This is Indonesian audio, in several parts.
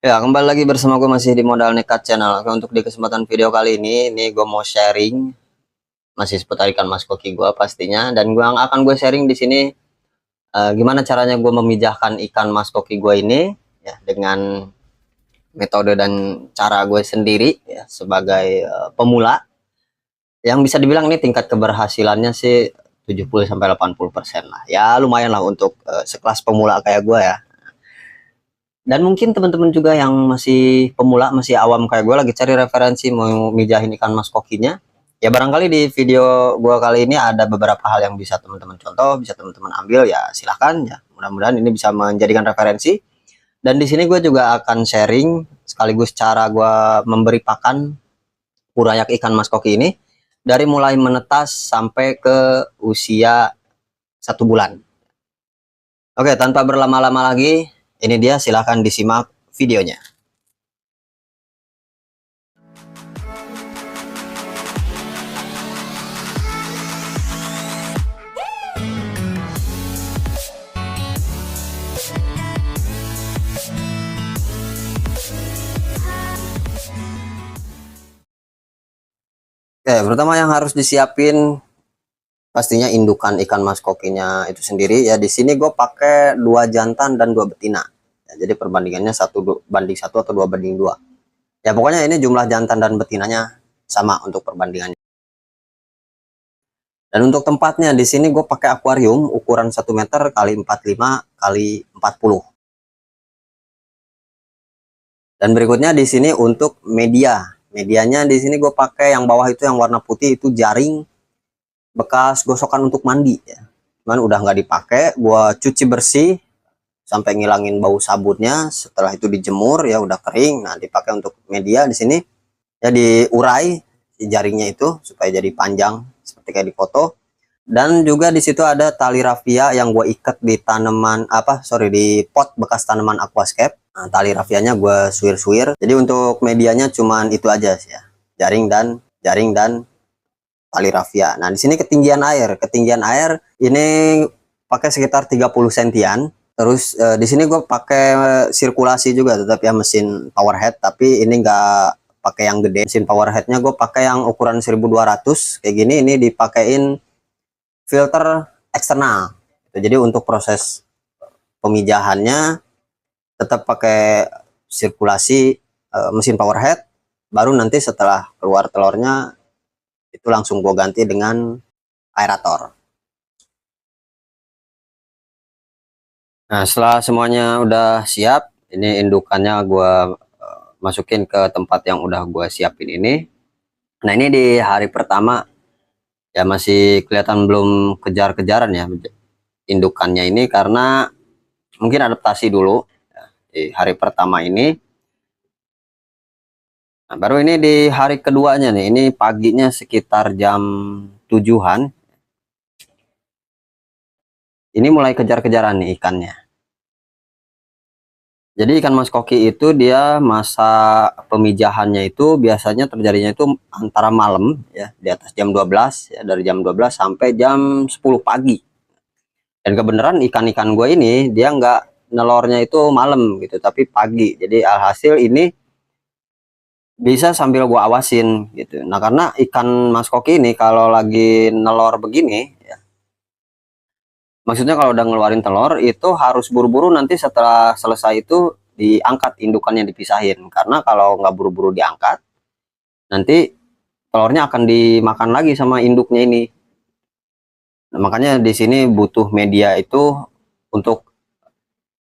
Ya, kembali lagi bersama gue masih di Modal Nekat Channel. Oke, untuk di kesempatan video kali ini gue mau sharing masih seputar ikan mas koki gue pastinya. Dan akan gue sharing di sini gimana caranya gue memijahkan ikan mas koki gue ini ya dengan metode dan cara gue sendiri ya sebagai pemula. Yang bisa dibilang ini tingkat keberhasilannya sih 70-80% lah. Ya lumayan lah untuk sekelas pemula kayak gue ya. Dan mungkin teman-teman juga yang masih pemula, masih awam kayak gue lagi cari referensi mau mijahin ikan mas kokinya. Ya barangkali di video gue kali ini ada beberapa hal yang bisa teman-teman contoh, bisa teman-teman ambil ya silahkan ya. Mudah-mudahan ini bisa menjadikan referensi. Dan di sini gue juga akan sharing sekaligus cara gue memberi pakan urayak ikan mas koki ini dari mulai menetas sampai ke usia 1 bulan. Oke, tanpa berlama-lama lagi, ini dia, silahkan disimak videonya. Oke, pertama yang harus disiapin pastinya indukan ikan mas kokinya itu sendiri ya. Di sini gue pakai 2 jantan dan 2 betina. Ya, jadi perbandingannya 1:1 atau 2:2. Ya pokoknya ini jumlah jantan dan betinanya sama untuk perbandingannya. Dan untuk tempatnya di sini gue pakai akuarium ukuran 1 meter kali 45 kali 40. Dan berikutnya di sini untuk media. Medianya di sini gue pakai yang bawah itu yang warna putih itu jaring bekas gosokan untuk mandi ya. Cuman udah nggak dipakai, gua cuci bersih sampai ngilangin bau sabunnya. Setelah itu dijemur ya udah kering. Nah, dipakai untuk media di sini ya, diurai jaringnya itu supaya jadi panjang seperti kayak di foto. Dan juga di situ ada tali rafia yang gue ikat di di pot bekas tanaman aquascape. Nah, tali rafianya gue suir-suir. Jadi untuk medianya cuman itu aja sih ya. Jaring dan tali rafia. Nah, di sini ketinggian air ini pakai sekitar 30 sentian. Terus di sini gue pakai sirkulasi juga tetap ya, mesin power head, tapi ini enggak pakai yang gede. Mesin power headnya gue pakai yang ukuran 1200 kayak gini. Ini dipakein filter eksternal. Jadi untuk proses pemijahannya tetap pakai sirkulasi mesin power head. Baru nanti setelah keluar telurnya itu langsung gue ganti dengan aerator. Nah, setelah semuanya udah siap, ini indukannya gue masukin ke tempat yang udah gue siapin ini. Nah, ini di hari pertama ya masih kelihatan belum kejar-kejaran ya indukannya ini, karena mungkin adaptasi dulu ya, di hari pertama ini. Nah, baru ini di hari keduanya nih, ini paginya sekitar jam 7-an. Ini mulai kejar-kejaran nih ikannya. Jadi ikan mas koki itu dia masa pemijahannya itu biasanya terjadinya itu antara malam ya, di atas jam 12 ya, dari jam 12 sampai jam 10 pagi. Dan kebenaran ikan-ikan gue ini dia nggak nelornya itu malam gitu, tapi pagi. Jadi alhasil ini bisa sambil gue awasin gitu. Nah, karena ikan mas koki ini kalau lagi nelor begini ya, maksudnya kalau udah ngeluarin telur itu harus buru-buru, nanti setelah selesai itu diangkat indukannya, dipisahin. Karena kalau nggak buru-buru diangkat, nanti telurnya akan dimakan lagi sama induknya ini. Nah, makanya di sini butuh media itu untuk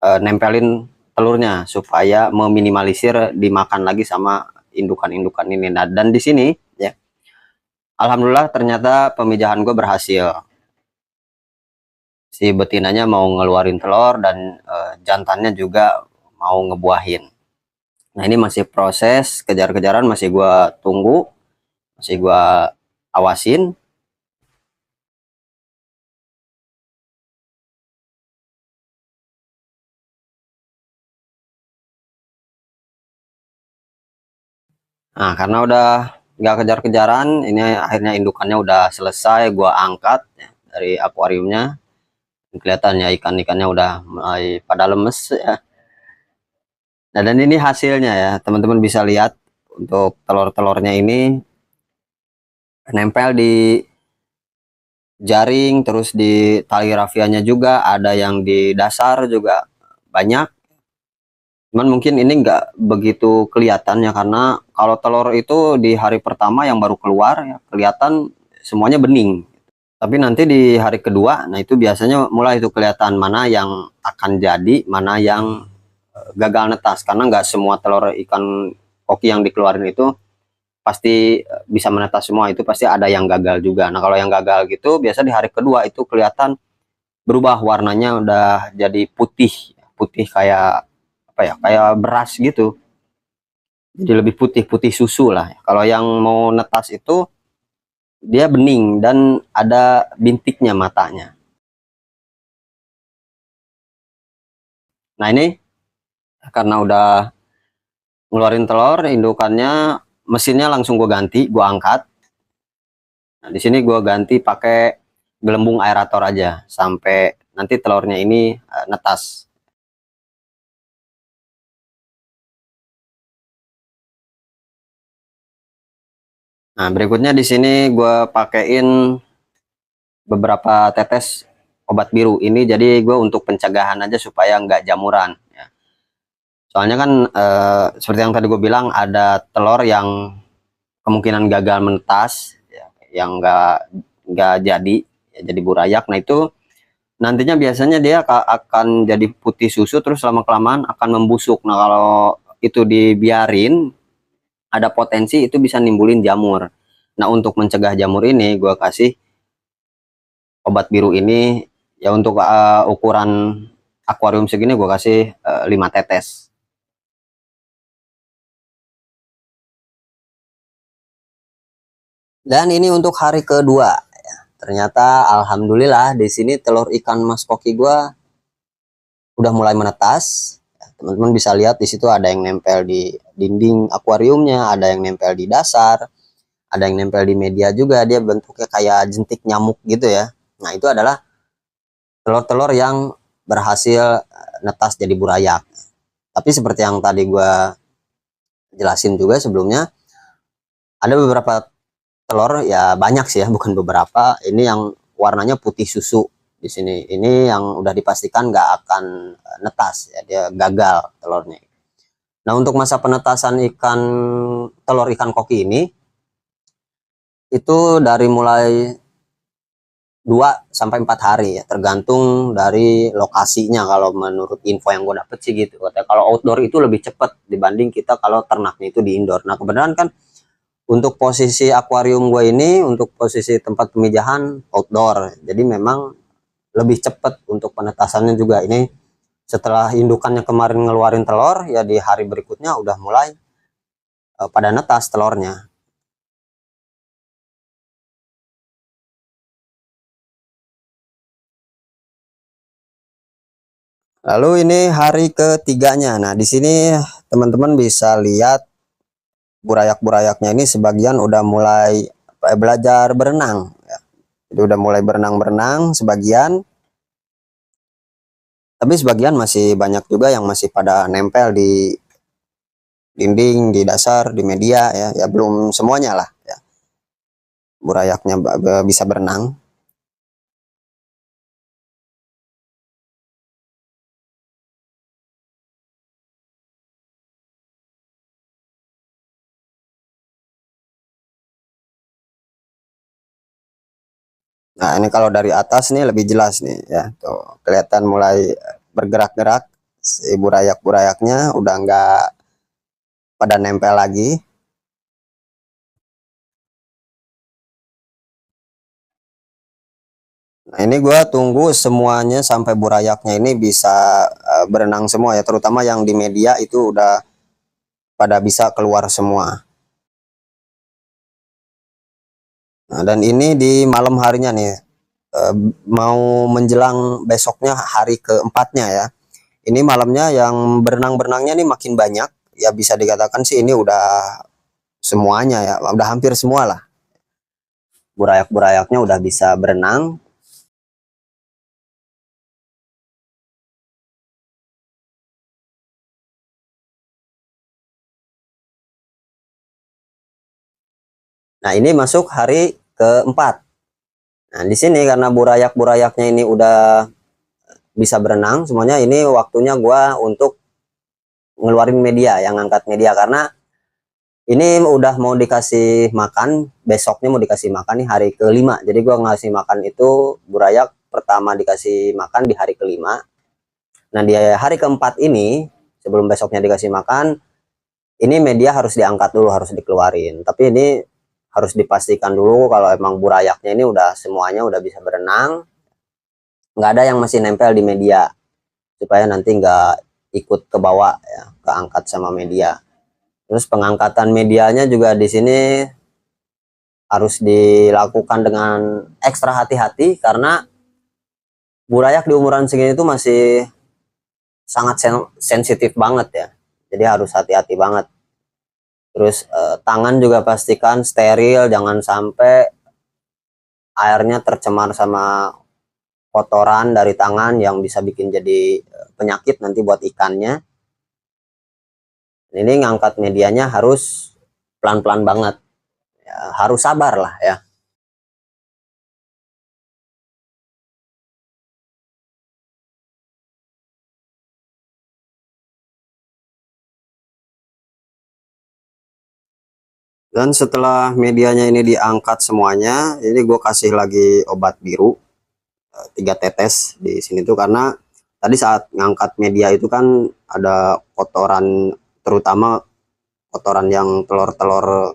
nempelin telurnya supaya meminimalisir dimakan lagi sama indukan-indukan ini. Nah, dan di sini ya, alhamdulillah ternyata pemijahan gue berhasil. Si betinanya mau ngeluarin telur dan jantannya juga mau ngebuahin. Nah, ini masih proses kejar-kejaran, masih gua tunggu, masih gua awasin. Nah, karena udah nggak kejar-kejaran, ini akhirnya indukannya udah selesai gua angkat ya, dari akuariumnya. Kelihatannya ikan-ikannya udah mulai pada lemes ya. Nah, dan ini hasilnya ya, teman-teman bisa lihat untuk telur-telurnya ini nempel di jaring, terus di tali rafianya juga, ada yang di dasar juga banyak. Cuman mungkin ini nggak begitu kelihatannya karena kalau telur itu di hari pertama yang baru keluar ya kelihatan semuanya bening. Tapi nanti di hari kedua, nah itu biasanya mulai itu kelihatan mana yang akan jadi, mana yang gagal netas. Karena nggak semua telur ikan koki yang dikeluarin itu pasti bisa menetas semua, itu pasti ada yang gagal juga. Nah kalau yang gagal gitu biasa di hari kedua itu kelihatan berubah warnanya, udah jadi putih putih kayak apa ya, kayak beras gitu, jadi lebih putih putih susu lah. Kalau yang mau netas itu dia bening dan ada bintiknya matanya. Nah ini karena udah ngeluarin telur indukannya, mesinnya langsung gue ganti, gue angkat. Nah, di sini gue ganti pakai gelembung aerator aja sampai nanti telurnya ini netas. Nah, berikutnya di sini gue pakein beberapa tetes obat biru. Ini jadi gue untuk pencegahan aja supaya nggak jamuran. Ya. Soalnya kan seperti yang tadi gue bilang ada telur yang kemungkinan gagal menetas, ya, yang nggak jadi, ya, jadi burayak. Nah itu nantinya biasanya dia akan jadi putih susu, terus lama kelamaan akan membusuk. Nah kalau itu dibiarin ada potensi itu bisa nimbulin jamur. Nah untuk mencegah jamur ini gue kasih obat biru ini ya, untuk ukuran akuarium segini gue kasih 5 tetes. Dan ini untuk hari kedua. Ternyata alhamdulillah di sini telur ikan mas koki gue udah mulai menetas. Teman-teman bisa lihat di situ ada yang nempel di dinding akuariumnya, ada yang nempel di dasar, ada yang nempel di media juga. Dia bentuknya kayak jentik nyamuk gitu ya. Nah itu adalah telur-telur yang berhasil netas jadi burayak. Tapi seperti yang tadi gue jelasin juga sebelumnya, ada beberapa telur ya, banyak sih ya, bukan beberapa. Ini yang warnanya putih susu di sini. Ini yang udah dipastikan nggak akan netas ya, dia gagal telurnya. Nah untuk masa penetasan telur ikan koki ini itu dari mulai 2 sampai 4 hari ya, tergantung dari lokasinya. Kalau menurut info yang gue dapet sih gitu. Katanya kalau outdoor itu lebih cepat dibanding kita kalau ternaknya itu di indoor. Nah kebenaran kan untuk posisi akuarium gue ini, untuk posisi tempat pemijahan outdoor, jadi memang lebih cepat untuk penetasannya juga. Ini setelah indukannya kemarin ngeluarin telur ya, di hari berikutnya udah mulai pada netas telurnya. Lalu ini hari ketiganya. Nah di sini teman-teman bisa lihat burayak-buraknya ini sebagian udah mulai belajar berenang ya. Jadi udah mulai berenang-berenang sebagian, tapi sebagian masih banyak juga yang masih pada nempel di dinding, di dasar, di media ya. Ya belum semuanya lah ya, burayaknya bisa berenang. Nah ini kalau dari atas nih lebih jelas nih ya, tuh kelihatan mulai bergerak-gerak, si burayak-buraknya udah nggak pada nempel lagi. Nah ini gue tunggu semuanya sampai burayaknya ini bisa berenang semua ya, terutama yang di media itu udah pada bisa keluar semua. Nah, dan ini di malam harinya nih, mau menjelang besoknya hari keempatnya ya. Ini malamnya yang berenang-berenangnya nih makin banyak ya, bisa dikatakan sih ini udah semuanya ya, udah hampir semua lah. Burayak-buraknya udah bisa berenang. Nah, ini masuk hari keempat. Nah, di sini karena burayak-buraknya ini udah bisa berenang semuanya, ini waktunya gua untuk ngeluarin media, yang angkat media, karena ini udah mau dikasih makan, besoknya mau dikasih makan nih hari kelima. Jadi gua ngasih makan itu burayak pertama dikasih makan di hari kelima. Nah, di hari keempat ini sebelum besoknya dikasih makan, ini media harus diangkat dulu, harus dikeluarin. Tapi ini harus dipastikan dulu kalau emang burayaknya ini udah semuanya udah bisa berenang, nggak ada yang masih nempel di media, supaya nanti nggak ikut ke bawah ya, keangkat sama media. Terus pengangkatan medianya juga di sini harus dilakukan dengan ekstra hati-hati, karena burayak di umuran segini itu masih sangat sensitif banget ya. Jadi harus hati-hati banget. Terus tangan juga pastikan steril, jangan sampai airnya tercemar sama kotoran dari tangan yang bisa bikin jadi penyakit nanti buat ikannya. Ini ngangkat medianya harus pelan-pelan banget ya, harus sabar lah ya. Dan setelah medianya ini diangkat semuanya, ini gue kasih lagi obat biru 3 tetes di sini tuh, karena tadi saat ngangkat media itu kan ada kotoran, terutama kotoran yang telur-telur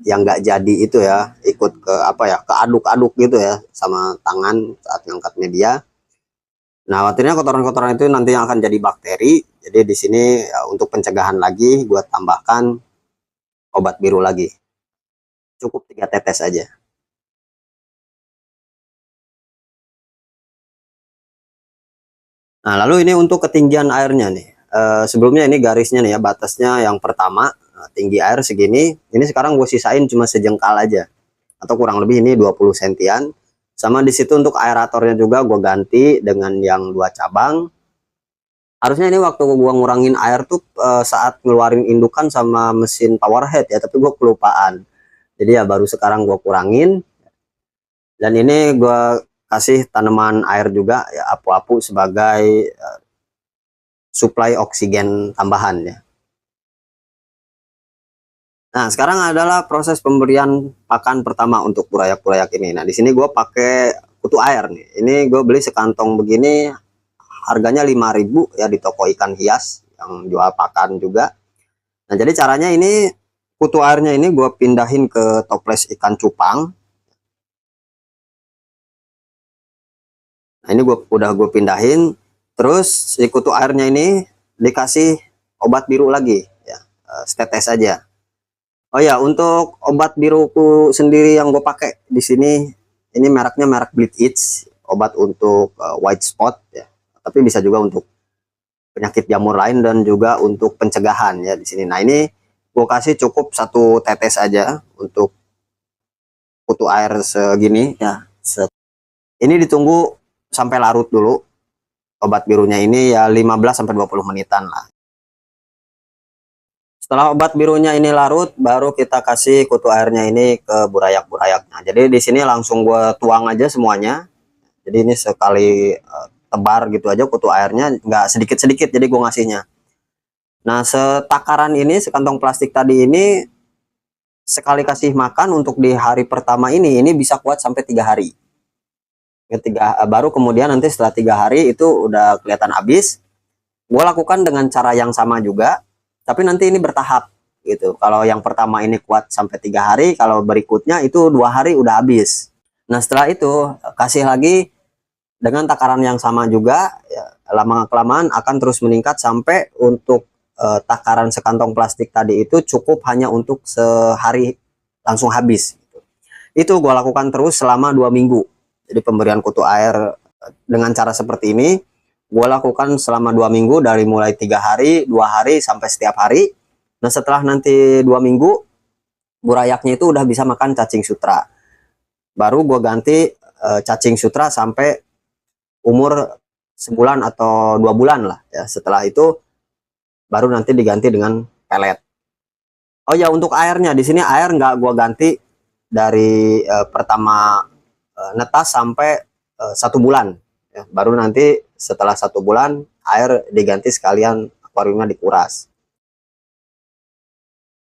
yang nggak jadi itu ya, ikut ke apa ya, keaduk-aduk gitu ya sama tangan saat ngangkat media. Nah, khawatirnya kotoran-kotoran itu nanti yang akan jadi bakteri. Jadi di sini ya, untuk pencegahan lagi gue tambahkan obat biru lagi, cukup 3 tetes aja. Nah, lalu ini untuk ketinggian airnya nih. Sebelumnya ini garisnya nih ya, batasnya yang pertama, tinggi air segini. Ini sekarang gue sisain cuma sejengkal aja, atau kurang lebih ini 20 sentian. Sama di situ untuk aeratornya juga gue ganti dengan yang 2 cabang. Harusnya ini waktu gue ngurangin air tuh saat ngeluarin indukan sama mesin power head ya, tapi gue kelupaan. Jadi ya baru sekarang gue kurangin. Dan ini gue kasih tanaman air juga ya, apu-apu sebagai suplai oksigen tambahan ya. Nah, sekarang adalah proses pemberian pakan pertama untuk burayak-burayak ini. Nah, di sini gue pakai kutu air nih. Ini gue beli sekantong begini, harganya 5.000 ya di toko ikan hias yang jual pakan juga. Nah, jadi caranya ini kutu airnya ini gue pindahin ke toples ikan cupang. Nah, ini udah gue pindahin. Terus si kutu airnya ini dikasih obat biru lagi ya, setetes aja. Oh ya, untuk obat biruku sendiri yang gue pakai di sini, ini mereknya merek Bleed Itch, obat untuk white spot ya. Tapi bisa juga untuk penyakit jamur lain dan juga untuk pencegahan ya di sini. Nah, ini gue kasih cukup 1 tetes aja untuk kutu air segini ya. Ini ditunggu sampai larut dulu obat birunya ini ya, 15 sampai 20 menitan lah. Setelah obat birunya ini larut, baru kita kasih kutu airnya ini ke burayak-burayaknya. Jadi di sini langsung gue tuang aja semuanya. Jadi ini sekali tebar gitu aja kutu airnya, nggak sedikit-sedikit jadi gue ngasihnya. Nah, setakaran ini, sekantong plastik tadi ini, sekali kasih makan untuk di hari pertama ini bisa kuat sampai 3 hari. Baru kemudian nanti setelah 3 hari itu udah kelihatan habis. Gue lakukan dengan cara yang sama juga, tapi nanti ini bertahap gitu. Kalau yang pertama ini kuat sampai 3 hari, kalau berikutnya itu 2 hari udah habis. Nah, setelah itu kasih lagi dengan takaran yang sama juga ya, lama kelamaan akan terus meningkat sampai untuk takaran sekantong plastik tadi itu cukup hanya untuk sehari langsung habis gitu. Itu gue lakukan terus selama 2 minggu. Jadi pemberian kutu air dengan cara seperti ini gue lakukan selama 2 minggu, dari mulai 3 hari, 2 hari sampai setiap hari. Nah, setelah nanti 2 minggu burayaknya itu udah bisa makan cacing sutra, baru gue ganti cacing sutra sampai umur sebulan atau 2 bulan lah ya. Setelah itu baru nanti diganti dengan pelet. Oh ya, untuk airnya di sini air nggak gua ganti dari pertama netas sampai 1 bulan ya. Baru nanti setelah 1 bulan air diganti sekalian akuariumnya dikuras.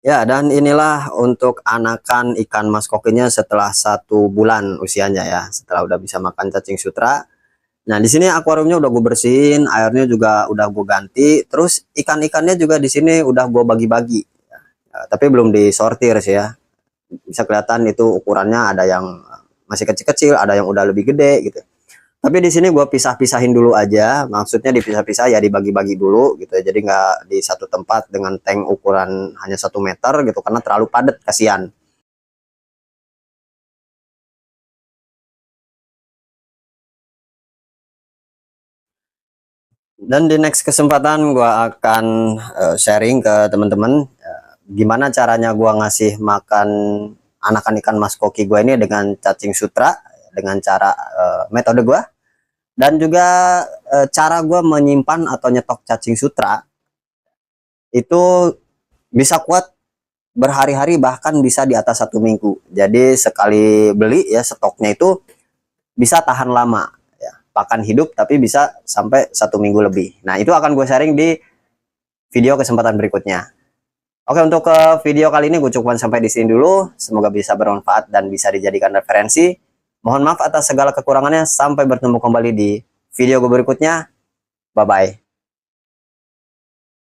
Ya, dan inilah untuk anakan ikan mas kokinya setelah 1 bulan usianya ya, setelah udah bisa makan cacing sutra. Nah, di sini akuariumnya udah gue bersihin, airnya juga udah gue ganti, terus ikan-ikannya juga di sini udah gue bagi-bagi. Tapi belum disortir sih ya. Bisa kelihatan itu ukurannya ada yang masih kecil-kecil, ada yang udah lebih gede gitu. Tapi di sini gue pisah-pisahin dulu aja, maksudnya dipisah-pisah ya, dibagi-bagi dulu gitu ya. Jadi nggak di satu tempat dengan tank ukuran hanya 1 meter gitu, karena terlalu padat, kasihan. Dan di next kesempatan gue akan sharing ke teman-teman gimana caranya gue ngasih makan anakan ikan mas koki gue ini dengan cacing sutra, dengan cara metode gue, dan juga cara gue menyimpan atau nyetok cacing sutra itu bisa kuat berhari-hari, bahkan bisa di atas 1 minggu. Jadi sekali beli ya, stoknya itu bisa tahan lama ya, pakan hidup tapi bisa sampai 1 minggu lebih. Nah, itu akan gue sharing di video kesempatan berikutnya. Oke, untuk ke video kali ini gue cukupkan sampai di sini dulu. Semoga bisa bermanfaat dan bisa dijadikan referensi. Mohon maaf atas segala kekurangannya. Sampai bertemu kembali di video gue berikutnya. Bye bye.